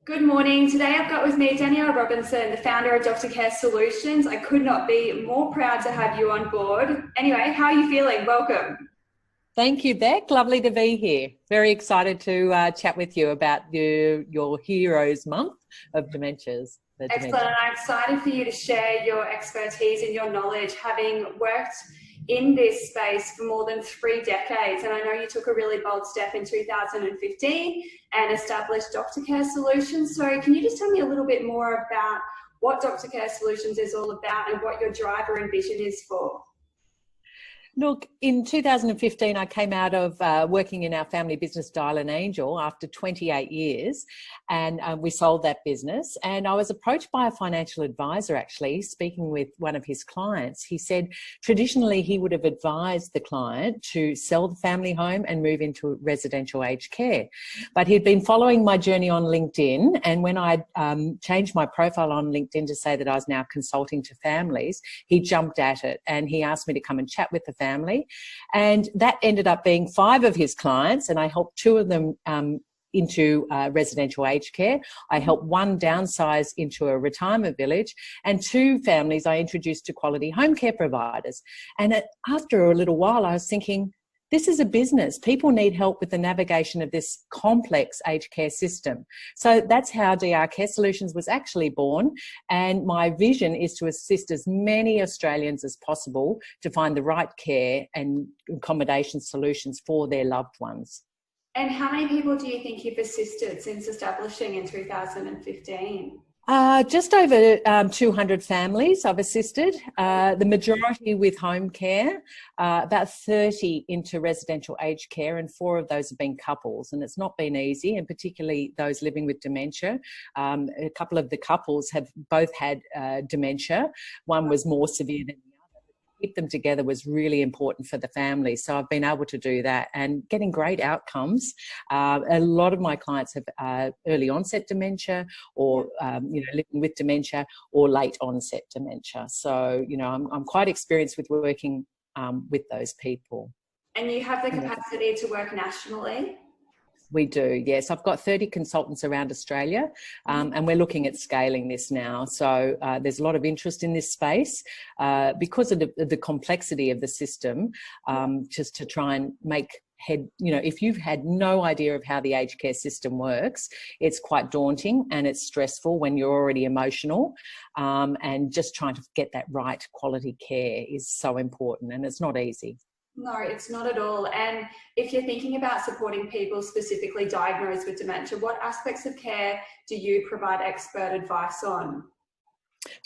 Good morning. Today I've got with me Danielle Robertson, the founder of Dr. Care Solutions. I could not be more proud to have you on board. Anyway, how are you feeling? Welcome. Thank you, Beck. Lovely to be here. Very excited to chat with you about your Heroes Month of Dementias. Excellent. And I'm excited for you to share your expertise and your knowledge, having worked in this space for more than 3 decades. And I know you took a really bold step in 2015 and established Dr. Care Solutions. So can you just tell me a little bit more about what Dr. Care Solutions is all about and what your driver and vision is for? Look, in 2015, I came out of working in our family business, Dial and Angel, after 28 years, and we sold that business. And I was approached by a financial advisor, actually, speaking with one of his clients. He said traditionally he would have advised the client to sell the family home and move into residential aged care. But he'd been following my journey on LinkedIn, and when I changed my profile on LinkedIn to say that I was now consulting to families, he jumped at it and he asked me to come and chat with the family, and that ended up being 5 of his clients, and I helped 2 of them into residential aged care. I helped 1 downsize into a retirement village, and 2 families I introduced to quality home care providers. And after a little while I was thinking, this is a business. People need help with the navigation of this complex aged care system. So that's how DR Care Solutions was actually born. And my vision is to assist as many Australians as possible to find the right care and accommodation solutions for their loved ones. And how many people do you think you've assisted since establishing in 2015? Just over 200 families I've assisted, the majority with home care, about 30 into residential aged care, and 4 of those have been couples, and it's not been easy, and particularly those living with dementia. A couple of the couples have both had dementia. One was more severe than the other. Keep them together was really important for the family. So I've been able to do that and getting great outcomes. A lot of my clients have early onset dementia or, living with dementia or late onset dementia. So, I'm quite experienced with working with those people. And you have the capacity to work nationally? We do, yes. I've got 30 consultants around Australia, and we're looking at scaling this now. So there's a lot of interest in this space because of the complexity of the system, just to try and make if you've had no idea of how the aged care system works, it's quite daunting and it's stressful when you're already emotional, and just trying to get that right quality care is so important, and it's not easy. No, it's not at all. And if you're thinking about supporting people specifically diagnosed with dementia, what aspects of care do you provide expert advice on?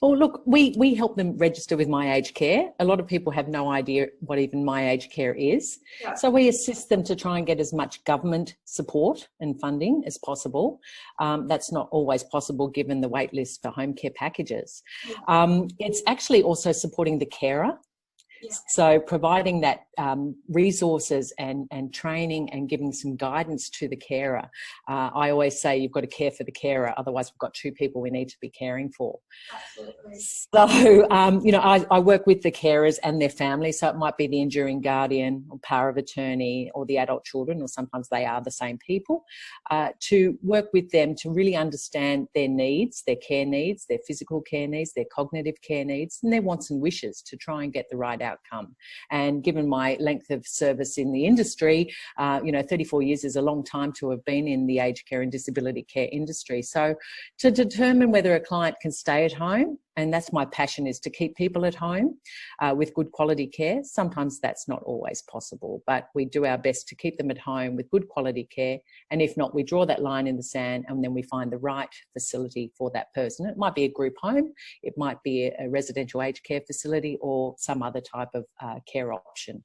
Well, look, we help them register with My Aged Care. A lot of people have no idea what even My Aged Care is. Yeah. So we assist them to try and get as much government support and funding as possible. That's not always possible given the wait list for home care packages. Yeah. It's actually also supporting the carer. Yeah. So providing that resources and training and giving some guidance to the carer. I always say you've got to care for the carer, otherwise we've got 2 people we need to be caring for. Absolutely. So, I work with the carers and their families, so it might be the enduring guardian or power of attorney or the adult children, or sometimes they are the same people, to work with them to really understand their needs, their care needs, their physical care needs, their cognitive care needs, and their wants and wishes to try and get the right outcome. And given my length of service in the industry, 34 years is a long time to have been in the aged care and disability care industry. So to determine whether a client can stay at home, and that's my passion, is to keep people at home with good quality care. Sometimes that's not always possible, but we do our best to keep them at home with good quality care. And if not, we draw that line in the sand and then we find the right facility for that person. It might be a group home, it might be a residential aged care facility, or some other type of care option.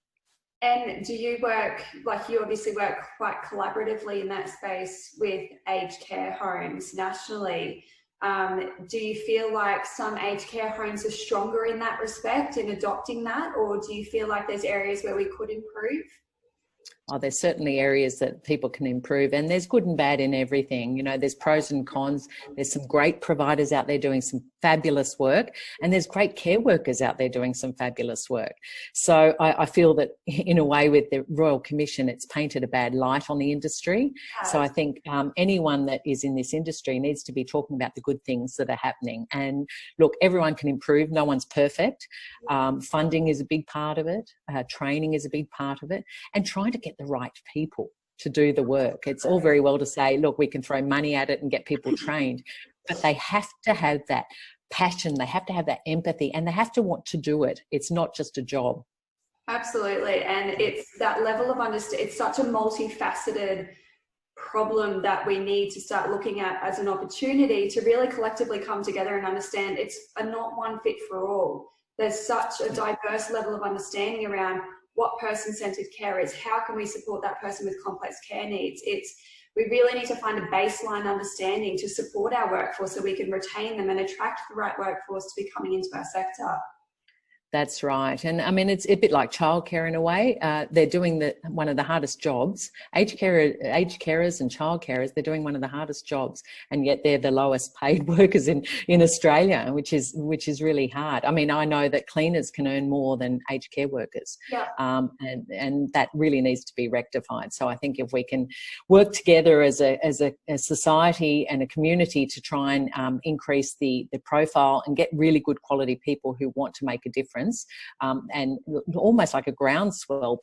And do you work, you obviously work quite collaboratively in that space with aged care homes nationally. Do you feel like some aged care homes are stronger in that respect in adopting that, or do you feel like there's areas where we could improve? there's certainly areas that people can improve, and there's good and bad in everything. You know, there's pros and cons. There's some great providers out there doing some fabulous work, and there's great care workers out there doing some fabulous work. So I feel that in a way with the Royal Commission, it's painted a bad light on the industry. So I think anyone that is in this industry needs to be talking about the good things that are happening. And look, everyone can improve. No one's perfect. Funding is a big part of it. Training is a big part of it, and trying to get the right people to do the work. It's all very well to say, look, we can throw money at it and get people trained, but they have to have that passion, they have to have that empathy, and they have to want to do it. It's not just a job. Absolutely. And it's that level of understanding. It's such a multifaceted problem that we need to start looking at as an opportunity to really collectively come together and understand it's not one fit for all. There's such a diverse level of understanding around what person-centered care is. How can we support that person with complex care needs? We really need to find a baseline understanding to support our workforce so we can retain them and attract the right workforce to be coming into our sector. That's right. And I mean, it's a bit like childcare in a way. They're doing one of the hardest jobs. Aged carers and child carers, they're doing one of the hardest jobs, and yet they're the lowest paid workers in Australia, which is really hard. I mean, I know that cleaners can earn more than aged care workers. Yeah. And that really needs to be rectified. So I think if we can work together as a society and a community to try and increase the profile and get really good quality people who want to make a difference, and almost like a groundswell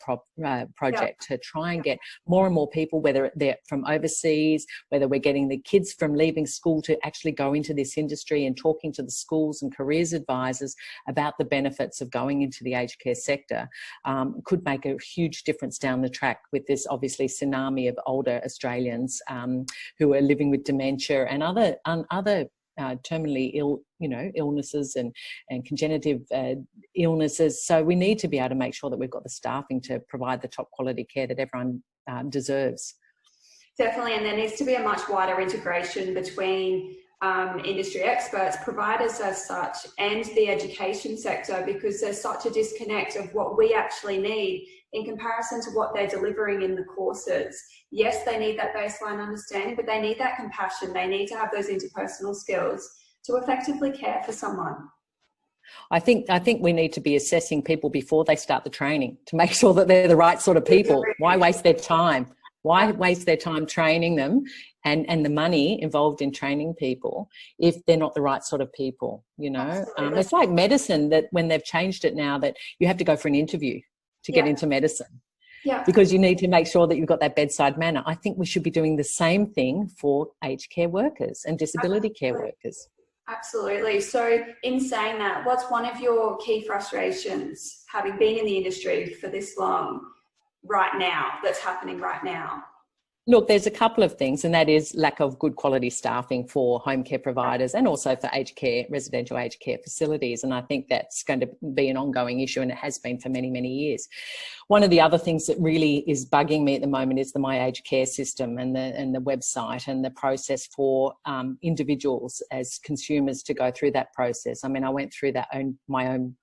project to try and get more and more people, whether they're from overseas, whether we're getting the kids from leaving school to actually go into this industry and talking to the schools and careers advisors about the benefits of going into the aged care sector, could make a huge difference down the track with this obviously tsunami of older Australians who are living with dementia and other terminally ill, illnesses and congenitive illnesses. So we need to be able to make sure that we've got the staffing to provide the top quality care that everyone deserves. Definitely, and there needs to be a much wider integration between industry experts, providers as such, and the education sector, because there's such a disconnect of what we actually need in comparison to what they're delivering in the courses. Yes, they need that baseline understanding, but they need that compassion. They need to have those interpersonal skills to effectively care for someone. I think we need to be assessing people before they start the training to make sure that they're the right sort of people. Why waste their time? Why waste their time training them and the money involved in training people if they're not the right sort of people, It's like medicine, that when they've changed it now that you have to go for an interview to get into medicine. Yeah. Because you need to make sure that you've got that bedside manner. I think we should be doing the same thing for aged care workers and disability care workers. Absolutely. So in saying that, what's one of your key frustrations, having been in the industry for this long, right now, that's happening right now? Look, there's a couple of things, and that is lack of good quality staffing for home care providers and also for aged care, residential aged care facilities. And I think that's going to be an ongoing issue, and it has been for many, many years. One of the other things that really is bugging me at the moment is the My Aged Care system and the website and the process for individuals as consumers to go through that process. I mean, I went through that my own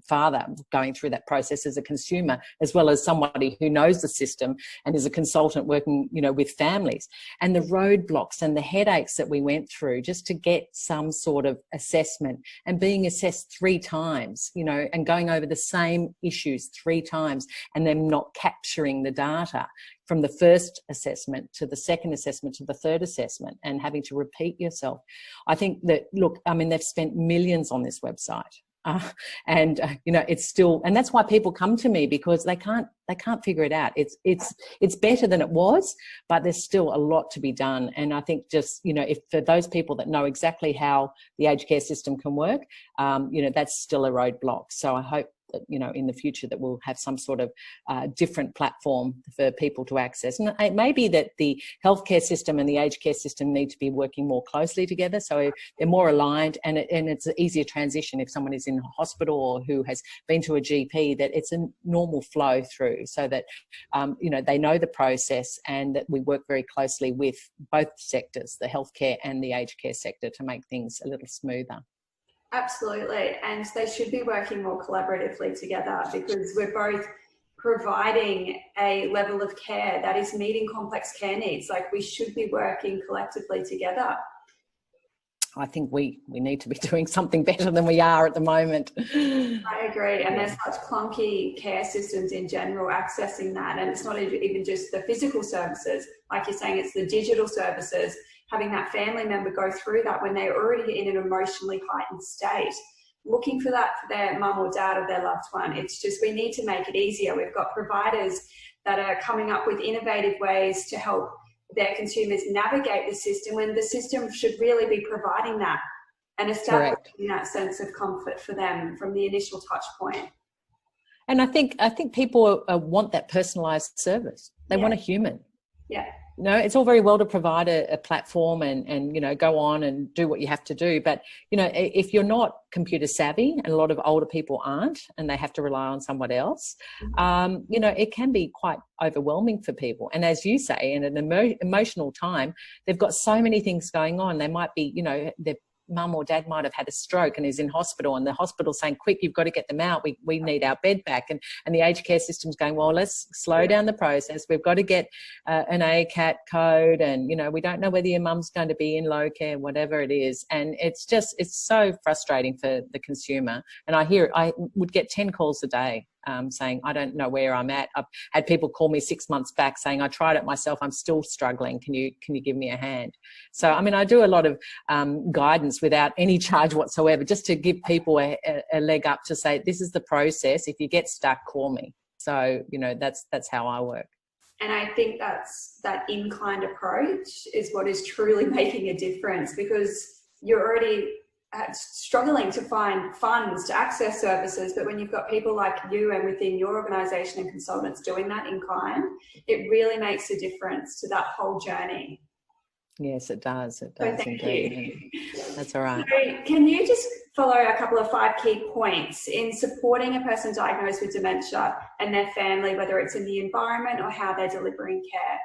father going through that process as a consumer, as well as somebody who knows the system and is a consultant working, with families, and the roadblocks and the headaches that we went through just to get some sort of assessment, and being assessed 3 times, and going over the same issues 3 times, and then not capturing the data from the first assessment to the second assessment to the third assessment, and having to repeat yourself. I think that, they've spent millions on this website. It's still, and that's why people come to me, because they can't figure it out. It's better than it was, but there's still a lot to be done. And I think just, if for those people that know exactly how the aged care system can work, that's still a roadblock. So I hope that, in the future that we'll have some sort of different platform for people to access. And it may be that the healthcare system and the aged care system need to be working more closely together, so they're more aligned, and it's an easier transition if someone is in a hospital or who has been to a GP, that it's a normal flow through, so that they know the process, and that we work very closely with both sectors, the healthcare and the aged care sector, to make things a little smoother. Absolutely, and they should be working more collaboratively together, because we're providing a level of care that is meeting complex care needs. Like, we should be working collectively together. I think we need to be doing something better than we are at the moment. I agree. And there's such clunky care systems in general accessing that. And it's not even just the physical services. Like you're saying, it's the digital services, having that family member go through that when they're already in an emotionally heightened state, looking for that for their mum or dad or their loved one. It's just, we need to make it easier. We've got providers that are coming up with innovative ways to help their consumers navigate the system, when the system should really be providing that and establishing that sense of comfort for them from the initial touch point. And I think people want that personalised service. They want a human. Yeah. No, it's all very well to provide a platform and you know, go on and do what you have to do. But, you know, if you're not computer savvy, and a lot of older people aren't, and they have to rely on someone else, you know, it can be quite overwhelming for people. And as you say, in an emotional time, they've got so many things going on. They might be, you know, their mum or dad might have had a stroke and is in hospital, and the hospital's saying, quick, you've got to get them out. We need our bed back. And the aged care system's going, well, let's slow down the process. We've got to get an ACAT code, and, you know, we don't know whether your mum's going to be in low care, whatever it is. And it's so frustrating for the consumer. And I would get 10 calls a day saying, I don't know where I'm at. I've had people call me 6 months back saying, I tried it myself, I'm still struggling. Can you give me a hand? So, I mean, I do a lot of guidance without any charge whatsoever, just to give people a leg up to say, this is the process. If you get stuck, call me. So, you know, that's how I work. And I think that inclined approach is what is truly making a difference, because you're already struggling to find funds to access services, but when you've got people like you and within your organisation and consultants doing that in kind, it really makes a difference to that whole journey. Yes, it does. It So does indeed. That's all right. So can you just follow a couple of 5 key points in supporting a person diagnosed with dementia and their family, whether it's in the environment or how they're delivering care?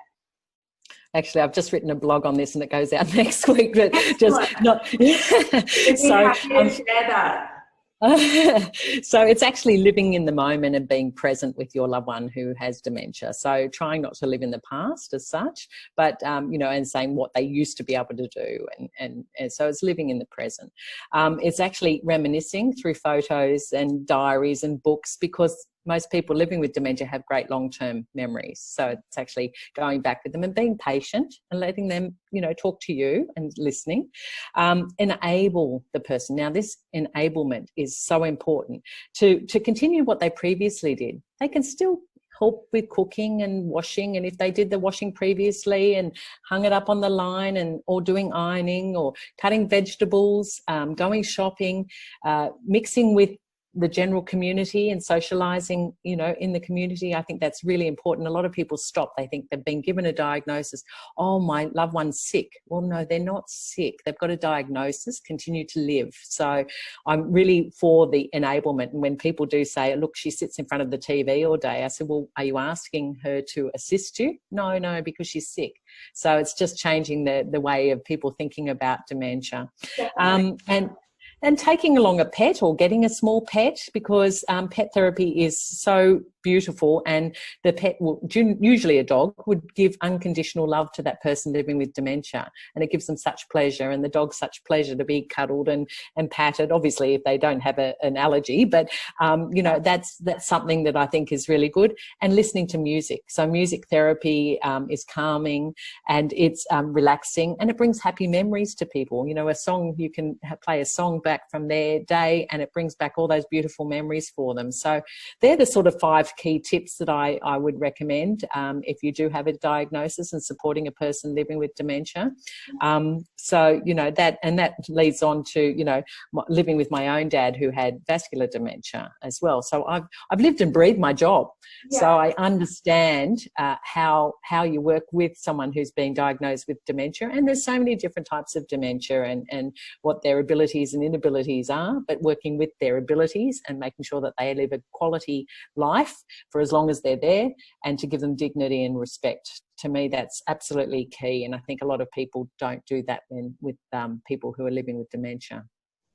Actually, I've just written a blog on this and it goes out next week, but just not. So share that. So it's actually living in the moment and being present with your loved one who has dementia. So trying not to live in the past as such, but, you know, and saying what they used to be able to do. And so it's living in the present. It's actually reminiscing through photos and diaries and books, because most people living with dementia have great long-term memories. So it's actually going back with them and being patient and letting them, you know, talk to you and listening. Enable the person. Now, this enablement is so important to continue what they previously did. They can still help with cooking and washing, and if they did the washing previously and hung it up on the line, or doing ironing or cutting vegetables, going shopping, mixing with the general community and socializing, you know, in the community. I think that's really important. A lot of people stop. They think they've been given a diagnosis. Oh, my loved one's sick. Well, no, they're not sick. They've got a diagnosis, continue to live. So I'm really for the enablement. And when people do say, look, she sits in front of the TV all day, I said, well, are you asking her to assist you? No, because she's sick. So it's just changing the way of people thinking about dementia. And taking along a pet or getting a small pet, because pet therapy is so beautiful, and the pet will, usually a dog, would give unconditional love to that person living with dementia, and it gives them such pleasure, and the dog such pleasure to be cuddled and patted, obviously if they don't have an allergy, but you know, that's something that I think is really good. And listening to music. So music therapy is calming, and it's relaxing, and it brings happy memories to people. You know, a song, you can play a song back from their day and it brings back all those beautiful memories for them. So they're the sort of 5 key tips that I would recommend if you do have a diagnosis and supporting a person living with dementia. So, you know, that leads on to, you know, living with my own dad who had vascular dementia as well. So I've lived and breathed my job. Yeah. So I understand how you work with someone who's been diagnosed with dementia, and there's so many different types of dementia and what their abilities and inabilities are, but working with their abilities and making sure that they live a quality life for as long as they're there, and to give them dignity and respect. To me, that's absolutely key. And I think a lot of people don't do that with people who are living with dementia.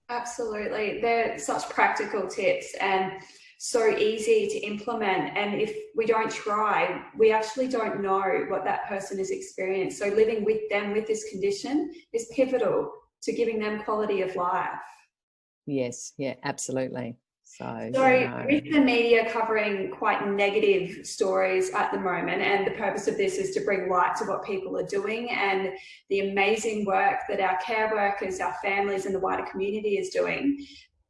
Absolutely. They're such practical tips. And so easy to implement. And if we don't try, we actually don't know what that person has experienced. So living with them with this condition is pivotal to giving them quality of life. Yes, yeah, absolutely. So with the media covering quite negative stories at the moment, and the purpose of this is to bring light to what people are doing and the amazing work that our care workers, our families and the wider community is doing,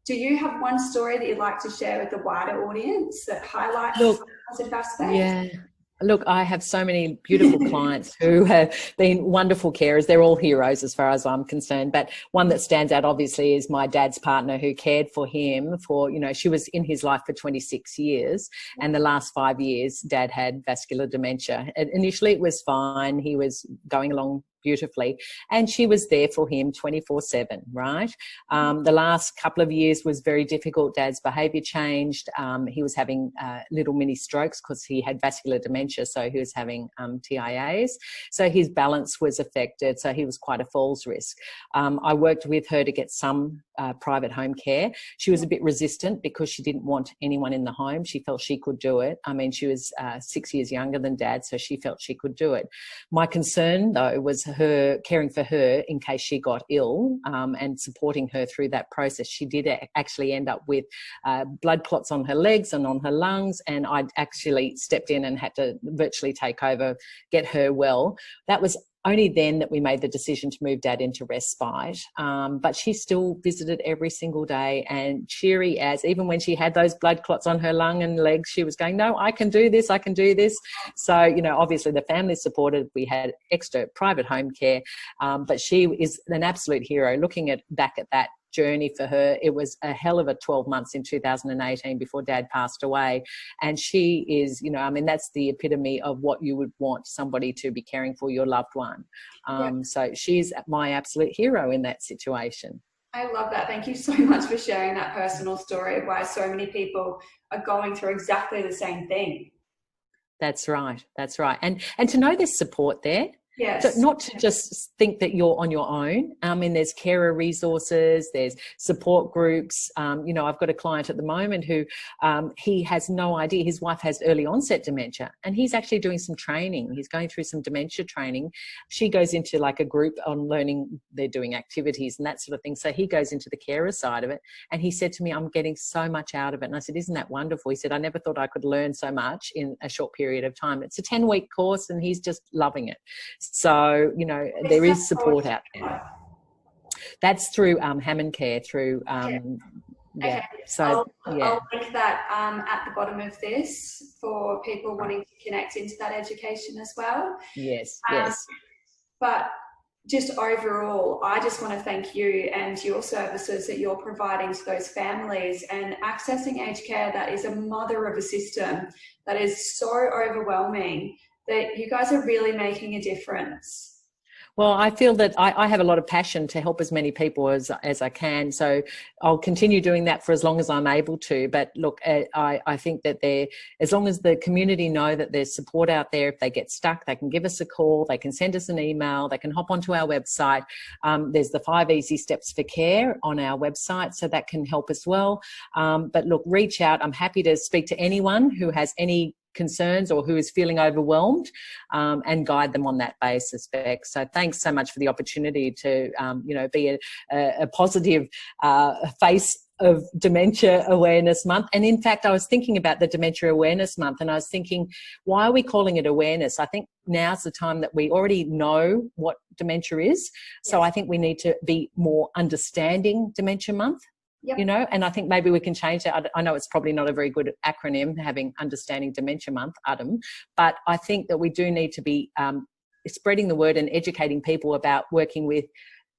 do you have one story that you'd like to share with the wider audience that highlights positive aspects? Yeah. Look, I have so many beautiful clients who have been wonderful carers. They're all heroes as far as I'm concerned. But one that stands out, obviously, is my dad's partner who cared for him for, she was in his life for 26 years. And the last 5 years, Dad had vascular dementia. And initially, it was fine. He was going along beautifully, and she was there for him 24/7, right? The last couple of years was very difficult. Dad's behaviour changed. He was having little mini strokes because he had vascular dementia, so he was having TIAs. So his balance was affected, so he was quite a falls risk. I worked with her to get some private home care. She was a bit resistant because she didn't want anyone in the home. She felt she could do it. I mean, she was 6 years younger than Dad, so she felt she could do it. My concern, though, was her caring for her in case she got ill, and supporting her through that process. She did actually end up with blood clots on her legs and on her lungs, and I actually stepped in and had to virtually take over, get her well. That was only then that we made the decision to move Dad into respite. But she still visited every single day, and cheery as, even when she had those blood clots on her lung and legs, she was going, no, I can do this, I can do this. So, obviously the family supported. We had extra private home care, but she is an absolute hero. Looking back at that journey for her, it was a hell of a 12 months in 2018 before Dad passed away. And she is, that's the epitome of what you would want somebody to be caring for your loved one. So she's my absolute hero in that situation. I love that. Thank you so much for sharing that personal story of why so many people are going through exactly the same thing. That's right. That's right. And to know there's support there. Yes. So not to just think that you're on your own. There's carer resources, there's support groups. I've got a client at the moment who he has no idea. His wife has early onset dementia, and he's actually doing some training. He's going through some dementia training. She goes into like a group on learning. They're doing activities and that sort of thing. So he goes into the carer side of it. And he said to me, I'm getting so much out of it. And I said, isn't that wonderful? He said, I never thought I could learn so much in a short period of time. It's a 10-week course and he's just loving it. So, there is support out there. That's through Hammond Care, through, Okay. So, I'll link that at the bottom of this for people wanting to connect into that education as well. Yes. But just overall, I just want to thank you and your services that you're providing to those families, and accessing aged care that is a mother of a system that is so overwhelming, that you guys are really making a difference. Well, I feel that I have a lot of passion to help as many people as I can. So I'll continue doing that for as long as I'm able to. But look, I think that as long as the community know that there's support out there, if they get stuck, they can give us a call, they can send us an email, they can hop onto our website. There's the 5 easy steps for care on our website, so that can help as well. But look, reach out. I'm happy to speak to anyone who has any concerns or who is feeling overwhelmed, and guide them on that basis, Beck. So thanks so much for the opportunity to be a positive face of Dementia Awareness Month. And in fact, I was thinking about the Dementia Awareness Month, and I was thinking, why are we calling it awareness? I think now's the time that we already know what dementia is. So I think we need to be more understanding Dementia Month. Yep. And I think maybe we can change that. I know it's probably not a very good acronym, having Understanding Dementia Month, ADM, but I think that we do need to be spreading the word and educating people about working with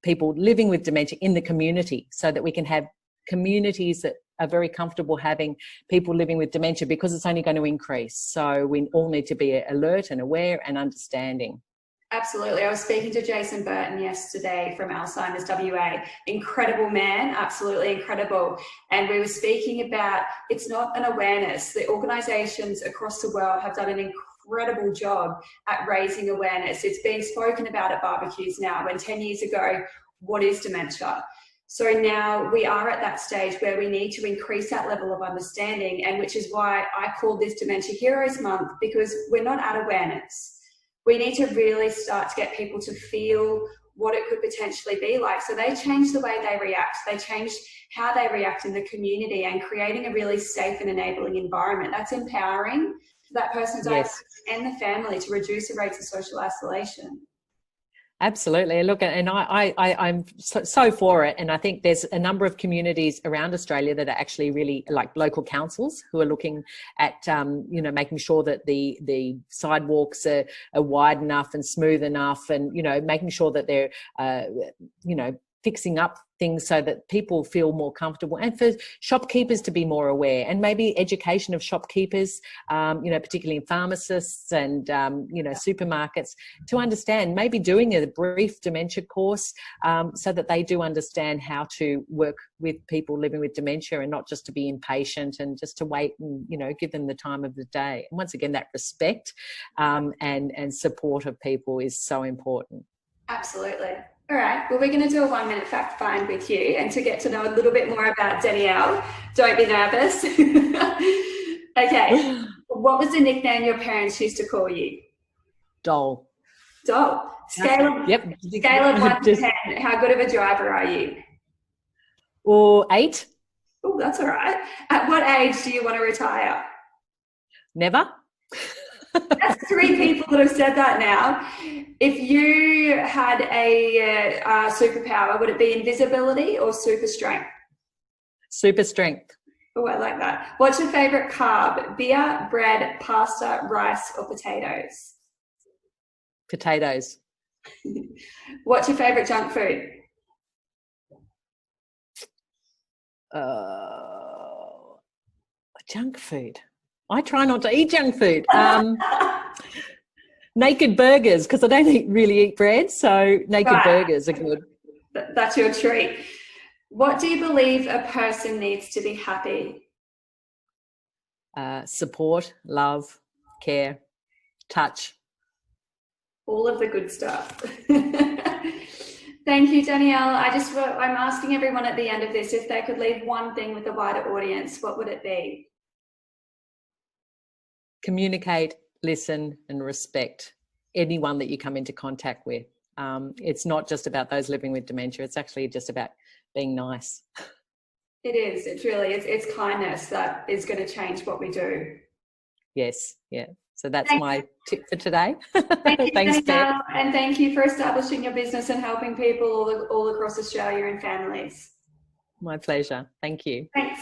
people living with dementia in the community, so that we can have communities that are very comfortable having people living with dementia, because it's only going to increase. So we all need to be alert and aware and understanding. Absolutely. I was speaking to Jason Burton yesterday from Alzheimer's WA. Incredible man, absolutely incredible. And we were speaking about, it's not an awareness. The organisations across the world have done an incredible job at raising awareness. It's being spoken about at barbecues now, when 10 years ago, what is dementia? So now we are at that stage where we need to increase that level of understanding, and which is why I called this Dementia Heroes Month, because we're not at awareness. We need to really start to get people to feel what it could potentially be like. So they change the way they react. They change how they react in the community, and creating a really safe and enabling environment that's empowering for that person's Yes. and the family to reduce the rates of social isolation. Absolutely. Look, and I'm so for it. And I think there's a number of communities around Australia that are actually really like local councils who are looking at, making sure that the sidewalks are wide enough and smooth enough, and, making sure that they're, fixing up things so that people feel more comfortable, and for shopkeepers to be more aware, and maybe education of shopkeepers, particularly in pharmacists and, supermarkets, to understand, maybe doing a brief dementia course, so that they do understand how to work with people living with dementia, and not just to be impatient and just to wait and, give them the time of the day. And once again, that respect and support of people is so important. Absolutely. All right, well, we're going to do a 1-minute fact find with you, and to get to know a little bit more about Danielle. Don't be nervous. Okay, what was the nickname your parents used to call you? Doll. Doll. Scale of 1 to 10, how good of a driver are you? Or 8. Oh, that's all right. At what age do you want to retire? Never. That's 3 people that have said that now. If you had a superpower, would it be invisibility or super strength? Super strength. Oh, I like that. What's your favourite carb? Beer, bread, pasta, rice, or potatoes? Potatoes. What's your favourite junk food? Junk food. I try not to eat junk food. Naked burgers, because I don't really eat bread, so naked burgers are good. That's your treat. What do you believe a person needs to be happy? Support, love, care, touch. All of the good stuff. Thank you, Danielle. I'm asking everyone at the end of this if they could leave one thing with a wider audience, what would it be? Communicate, listen, and respect anyone that you come into contact with. It's not just about those living with dementia. It's actually just about being nice. It is. It's really, it's kindness that is going to change what we do. Yes. Yeah. So that's my tip for today. Thanks, Danielle, and thank you for establishing your business and helping people all across Australia and families. My pleasure. Thank you. Thanks.